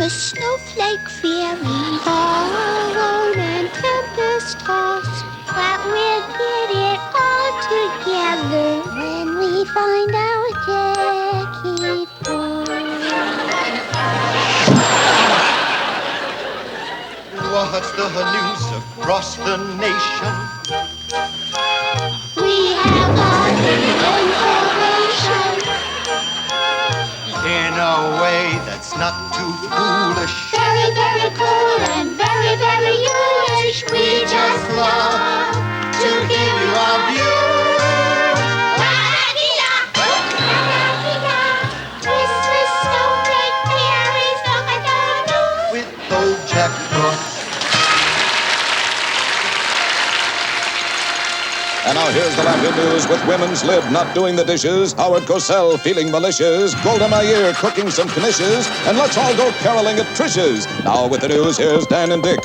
a snowflake fairy, all alone and tempest-tossed. But we'll get it all together when we find out Jackie Ford. What's the news across the nation? We have all the information In a way that's not too foolish. very, very cool and very, very youish. We just love to give you our view. Christmas snowflake fairies, With old Jack Frost. And now here's the Latin news with women's lib not doing the dishes, Howard Cosell feeling malicious, Golda Meir cooking some knishes, and let's all go caroling at Trish's. Now with the news, here's Dan and Dick.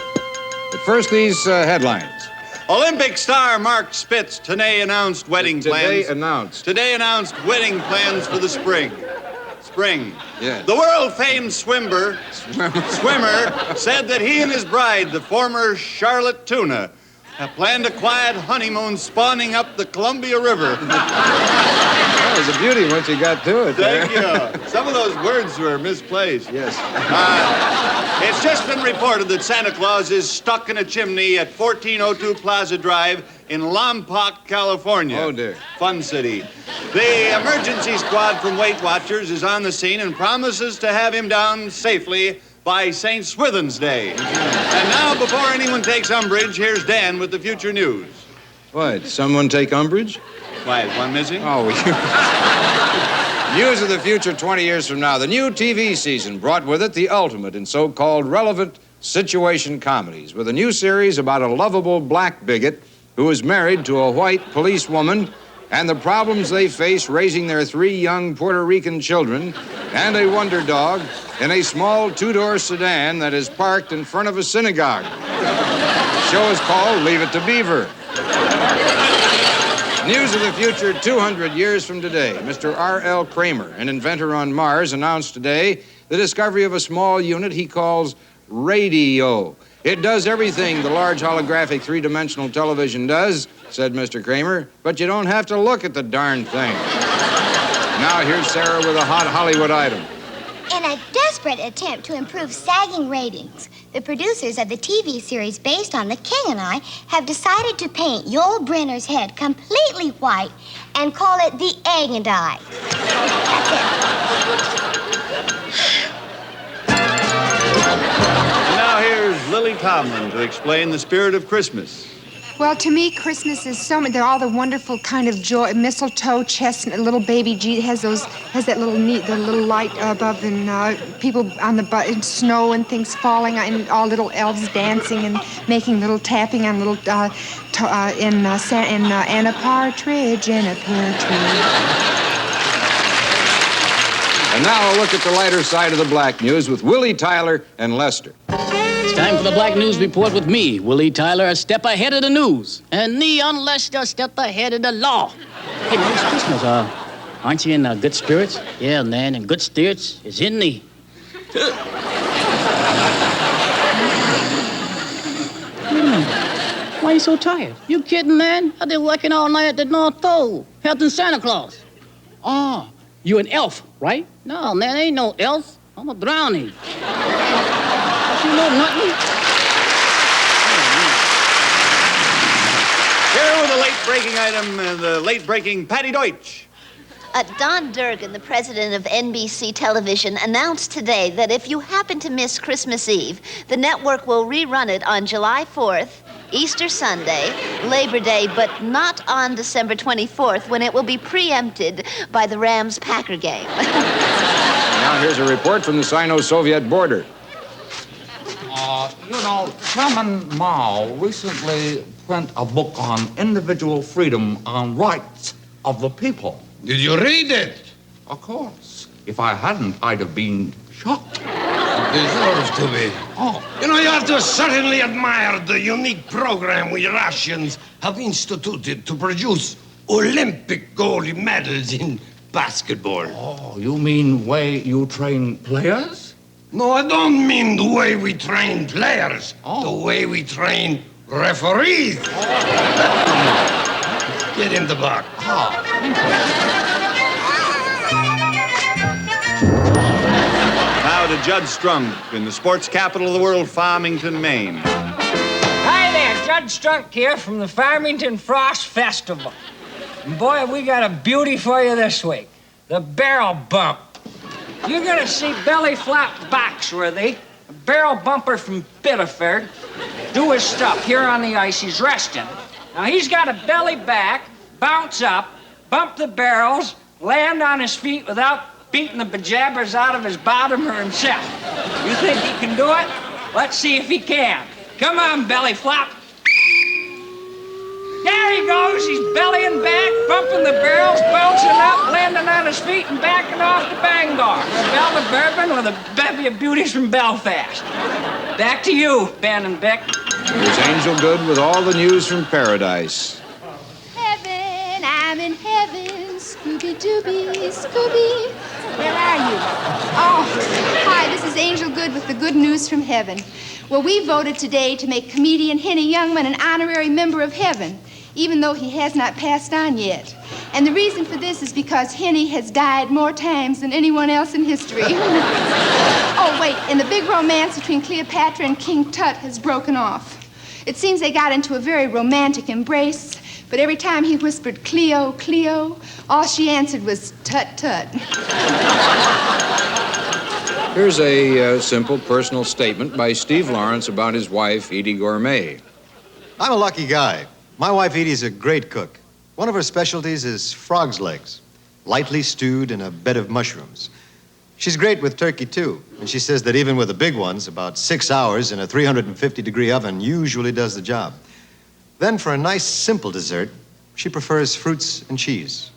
But first, these headlines. Olympic star Mark Spitz today announced wedding plans. Today announced wedding plans for the spring. Yes. The world-famed swimmer said that he and his bride, the former Charlotte Tuna, have planned a quiet honeymoon spawning up the Columbia River. That was a beauty once you got to it. Thank you. Some of those words were misplaced. Yes. It's just been reported that Santa Claus is stuck in a chimney at 1402 Plaza Drive in Lompoc, California. Oh, dear. Fun city. The emergency squad from Weight Watchers is on the scene and promises to have him down safely by St. Swithin's Day. And now, before anyone takes umbrage, here's Dan with the future news. What, someone take umbrage? Why, is one missing? Oh, News of the future 20 years from now. The new TV season brought with it the ultimate in so-called relevant situation comedies, with a new series about a lovable black bigot who is married to a white policewoman and the problems they face raising their 3 young Puerto Rican children and a wonder dog in a small 2-door sedan that is parked in front of a synagogue. The show is called Leave It to Beaver. News of the future 200 years from today. Mr. R.L. Kramer, an inventor on Mars, announced today the discovery of a small unit he calls radio. It does everything the large holographic 3-dimensional television does, said Mr. Kramer, but you don't have to look at the darn thing. Now here's Sarah with a hot Hollywood item. In a desperate attempt to improve sagging ratings, the producers of the TV series based on The King and I have decided to paint Yul Brynner's head completely white and call it The Egg and I. And now here's Lily Tomlin to explain the spirit of Christmas. Well, to me, Christmas is so many. They're all the wonderful kind of joy. Mistletoe, chestnut, little baby has that little the little light above, and people on the and snow and things falling, and all little elves dancing and making little tapping on little and a partridge in a pear tree. And now a look at the lighter side of the black news with Willie Tyler and Lester. It's time for the Black News Report with me, Willie Tyler, a step ahead of the news. And Neon Lester, a step ahead of the law. Hey, man, it's Christmas. Aren't you in good spirits? Yeah, man, and good spirits is in me. Why are you so tired? You kidding, man? I've been working all night at the North Pole, helping Santa Claus. Oh, you an elf, right? No, man, ain't no elf. I'm a brownie. You know nothing? Here with a late-breaking item, the late-breaking Patty Deutsch. Don Durgan, the president of NBC Television, announced today that if you happen to miss Christmas Eve, the network will rerun it on July 4th, Easter Sunday, Labor Day, but not on December 24th, when it will be preempted by the Rams-Packer game. Now here's a report from the Sino-Soviet border. Chairman Mao recently printed a book on individual freedom and rights of the people. Did you read it? Of course. If I hadn't, I'd have been shocked. It deserves to be. Oh. You know, you have to certainly admire the unique program we Russians have instituted to produce Olympic gold medals in basketball. Oh, you mean way you train players? No, I don't mean the way we train players. The way we train referees. Get in the box. Now to Judge Strunk in the sports capital of the world, Farmington, Maine. Hi there, Judge Strunk here from the Farmington Frost Festival. And boy, we got a beauty for you this week. The barrel bump. You're gonna see belly flap Boxworthy, a barrel bumper from Biddeford, do his stuff here on the ice. He's resting. Now he's got a belly back, bounce up, bump the barrels, land on his feet without beating the bejabbers out of his bottom or himself. You think he can do it? Let's see if he can. Come on, belly flop. There he goes. He's bellying back, bumping the barrels, bouncing up, landing on his feet, and backing off to Bangor. A velvet bourbon with a bevy of beauties from Belfast. Back to you, Ben and Beck. Here's Angel Good with all the news from paradise. Heaven, I'm in heaven. Scooby-Dooby, Scooby. Where are you? Oh, hi, this is Angel Good with the good news from heaven. Well, we voted today to make comedian Henny Youngman an honorary member of heaven, even though he has not passed on yet. And the reason for this is because Henny has died more times than anyone else in history. Oh, wait, and the big romance between Cleopatra and King Tut has broken off. It seems they got into a very romantic embrace, but every time he whispered, Cleo, Cleo, all she answered was, Tut, Tut. Here's a simple personal statement by Steve Lawrence about his wife, Edie Gourmet. I'm a lucky guy. My wife Edie's a great cook. One of her specialties is frog's legs, lightly stewed in a bed of mushrooms. She's great with turkey, too. And she says that even with the big ones, about 6 hours in a 350-degree oven usually does the job. Then for a nice, simple dessert, she prefers fruits and cheese.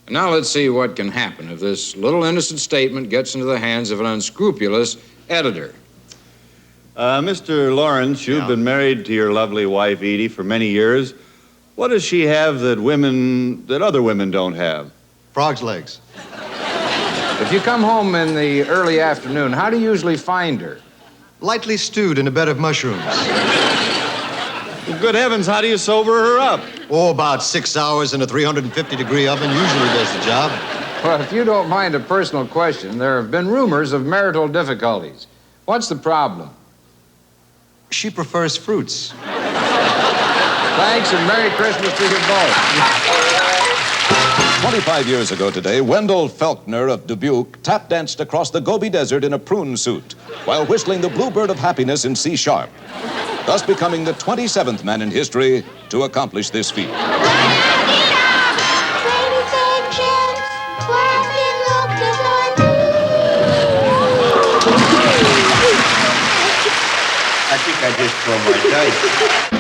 And now let's see what can happen if this little innocent statement gets into the hands of an unscrupulous editor. Mr. Lawrence, you've been married to your lovely wife, Edie, for many years. What does she have that other women don't have? Frog's legs. If you come home in the early afternoon, how do you usually find her? Lightly stewed in a bed of mushrooms. Well, good heavens, how do you sober her up? Oh, about 6 hours in a 350-degree oven usually does the job. Well, if you don't mind a personal question, there have been rumors of marital difficulties. What's the problem? She prefers fruits. Thanks, and Merry Christmas to you both. 25 years ago today, Wendell Faulkner of Dubuque tap danced across the Gobi Desert in a prune suit while whistling the Bluebird of Happiness in C sharp, thus becoming the 27th man in history to accomplish this feat. Ladies and gents, clapping up the I think I just throw my dice.